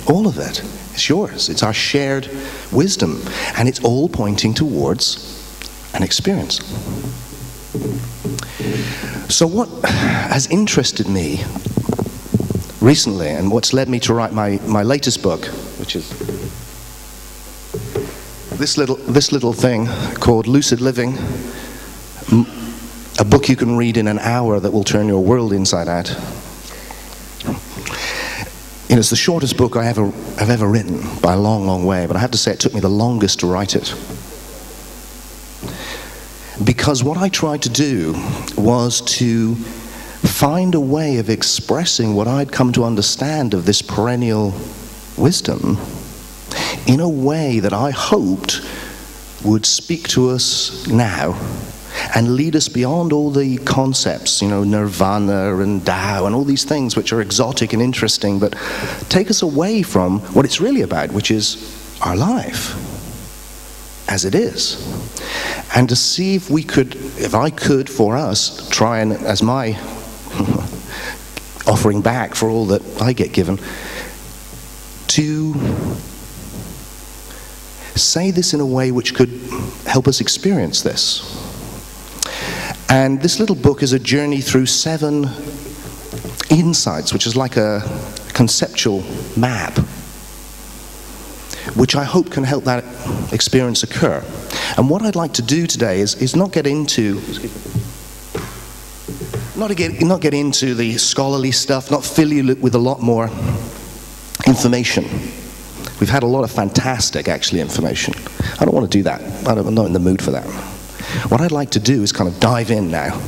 All of it is yours. It's our shared wisdom, and it's all pointing towards an experience. So what has interested me recently, and what's led me to write my latest book, which is this little thing called Lucid Living, a book you can read in an hour that will turn your world inside out. You know, it's the shortest book I've ever written by a long, long way, but I have to say it took me the longest to write it. Because what I tried to do was to find a way of expressing what I'd come to understand of this perennial wisdom in a way that I hoped would speak to us now and lead us beyond all the concepts, you know, nirvana and Tao and all these things which are exotic and interesting, but take us away from what it's really about, which is our life as it is. And to see if we could, if I could for us, try and, as my offering back for all that I get given, to say this in a way which could help us experience this. And this little book is a journey through 7 insights, which is like a conceptual map, which I hope can help that experience occur. And what I'd like to do today is not get into not get into the scholarly stuff, not fill you with a lot more information. We've had a lot of fantastic, actually, information. I don't want to do that. I'm not in the mood for that. What I'd like to do is kind of dive in now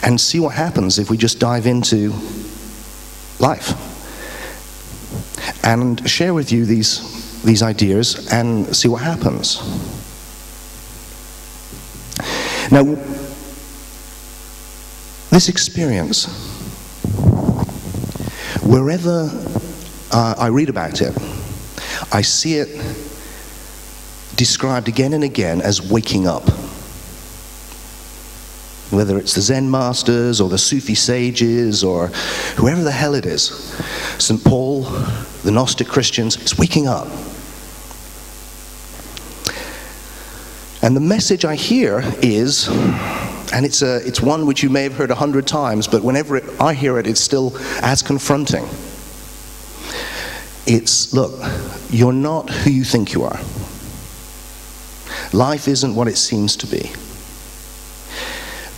and see what happens if we just dive into life and share with you these ideas and see what happens. Now, this experience, wherever I read about it, I see it described again and again as waking up. Whether it's the Zen masters or the Sufi sages or whoever the hell it is, St. Paul, the Gnostic Christians, it's waking up. And the message I hear is, and it's one which you may have heard 100 times, but whenever I hear it, it's still as confronting. It's, look, you're not who you think you are. Life isn't what it seems to be.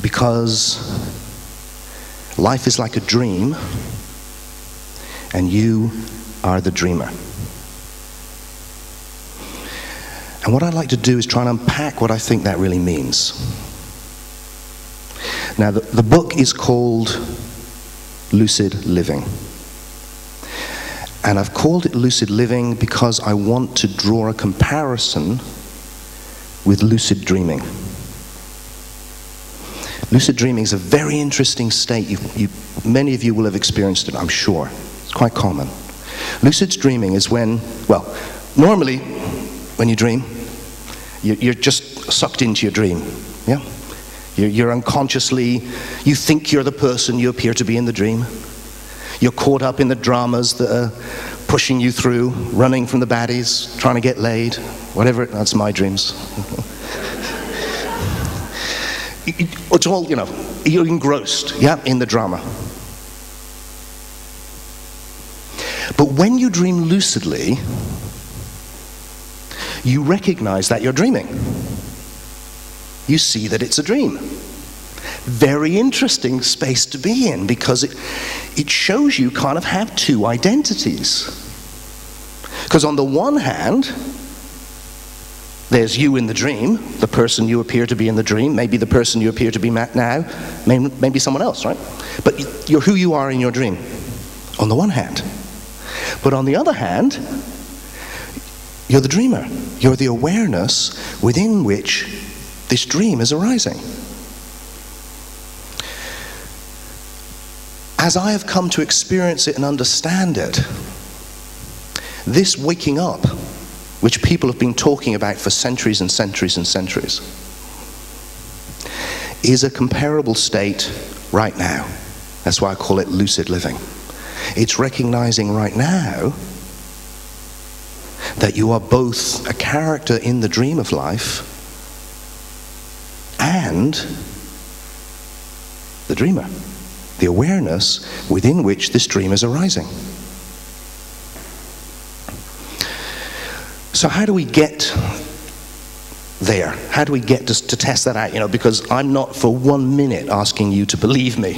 Because life is like a dream, and you are the dreamer. And what I'd like to do is try and unpack what I think that really means. Now, the book is called Lucid Living. And I've called it Lucid Living because I want to draw a comparison with lucid dreaming. Lucid dreaming is a very interesting state. Many of you will have experienced it, I'm sure. It's quite common. Lucid dreaming is when, well, normally when you dream, you're just sucked into your dream. Yeah? You're unconsciously, you think you're the person you appear to be in the dream. You're caught up in the dramas that are pushing you through, running from the baddies, trying to get laid, whatever. That's my dreams. It's all, you know, you're engrossed, yeah, in the drama. But when you dream lucidly, you recognize that you're dreaming. You see that it's a dream. Very interesting space to be in, because it shows you kind of have 2 identities. Because on the one hand, there's you in the dream, the person you appear to be in the dream, maybe the person you appear to be now, maybe someone else, right? But you're who you are in your dream, on the one hand. But on the other hand, you're the dreamer. You're the awareness within which this dream is arising. As I have come to experience it and understand it, this waking up, which people have been talking about for centuries and centuries and centuries, is a comparable state right now. That's why I call it lucid living. It's recognizing right now that you are both a character in the dream of life and the dreamer, the awareness within which this dream is arising. So how do we get there? How do we get to test that out? You know, because I'm not for 1 minute asking you to believe me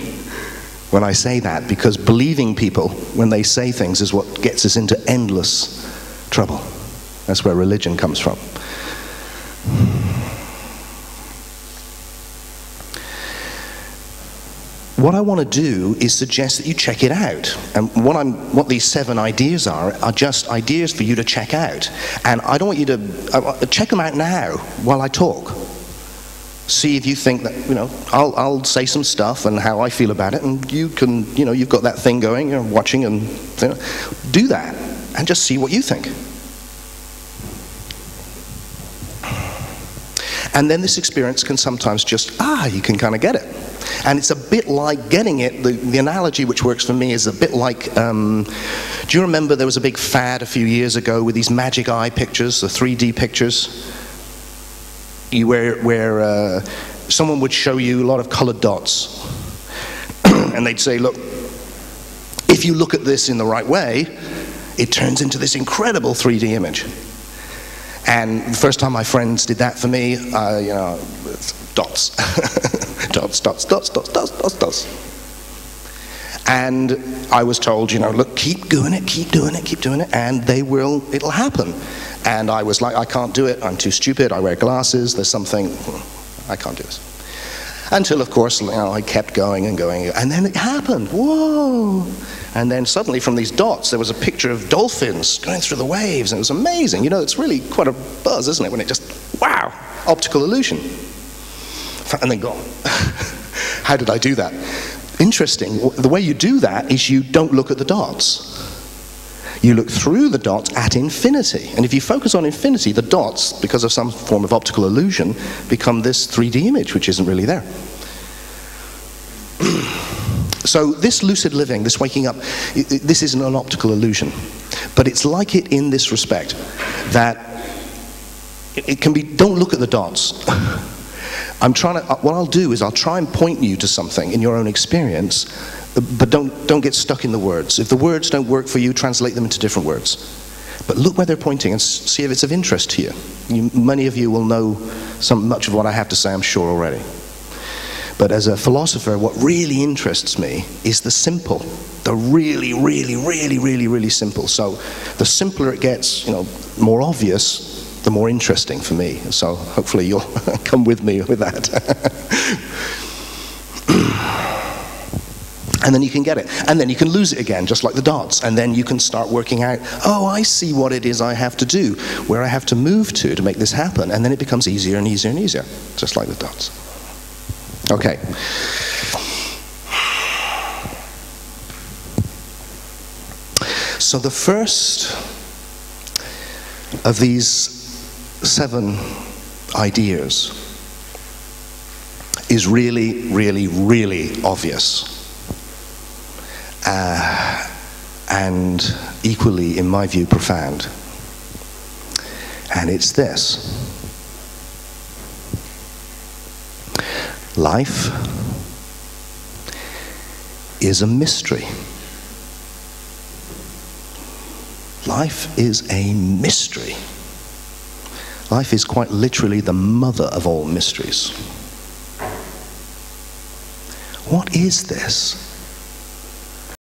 when I say that, because believing people when they say things is what gets us into endless trouble. That's where religion comes from. What I want to do is suggest that you check it out. And what these 7 ideas are just ideas for you to check out. And I don't want you to check them out now while I talk. See if you think that, you know, I'll say some stuff and how I feel about it, and you can, you know, you've got that thing going, you're watching, and you know, do that and just see what you think. And then this experience can sometimes just, you can kind of get it. And it's a bit like getting it, the analogy which works for me is a bit like, do you remember there was a big fad a few years ago with these magic eye pictures, the 3D pictures? Where someone would show you a lot of colored dots. And they'd say, look, if you look at this in the right way, it turns into this incredible 3D image. And the first time my friends did that for me, you know, dots. dots, dots, dots, dots, dots, dots, dots. And I was told, you know, look, keep doing it, keep doing it, keep doing it, and it'll happen. And I was like, I can't do it, I'm too stupid, I wear glasses, there's something, I can't do this. Until, of course, you know, I kept going and going, and then it happened, whoa! And then suddenly from these dots, there was a picture of dolphins going through the waves, and it was amazing. You know, it's really quite a buzz, isn't it, when it just, wow, optical illusion. And then gone. How did I do that? Interesting, the way you do that is you don't look at the dots. You look through the dots at infinity. And if you focus on infinity, the dots, because of some form of optical illusion, become this 3D image, which isn't really there. So this lucid living, this waking up, this isn't an optical illusion. But it's like it in this respect, that it can be, don't look at the dots. What I'll do is I'll try and point you to something in your own experience, but don't get stuck in the words. If the words don't work for you, translate them into different words. But look where they're pointing and see if it's of interest to you. Many of you will know much of what I have to say, I'm sure, already. But as a philosopher, what really interests me is the simple. The really, really, really, really, really simple. So the simpler it gets, you know, more obvious, the more interesting for me. So hopefully you'll come with me with that. And then you can get it. And then you can lose it again, just like the dots. And then you can start working out, oh, I see what it is I have to do, where I have to move to make this happen. And then it becomes easier and easier and easier, just like the dots. Okay. So the first of these 7 ideas is really, really, really obvious. And equally, in my view, profound. And it's this. Life is a mystery. Life is a mystery. Life is quite literally the mother of all mysteries. What is this?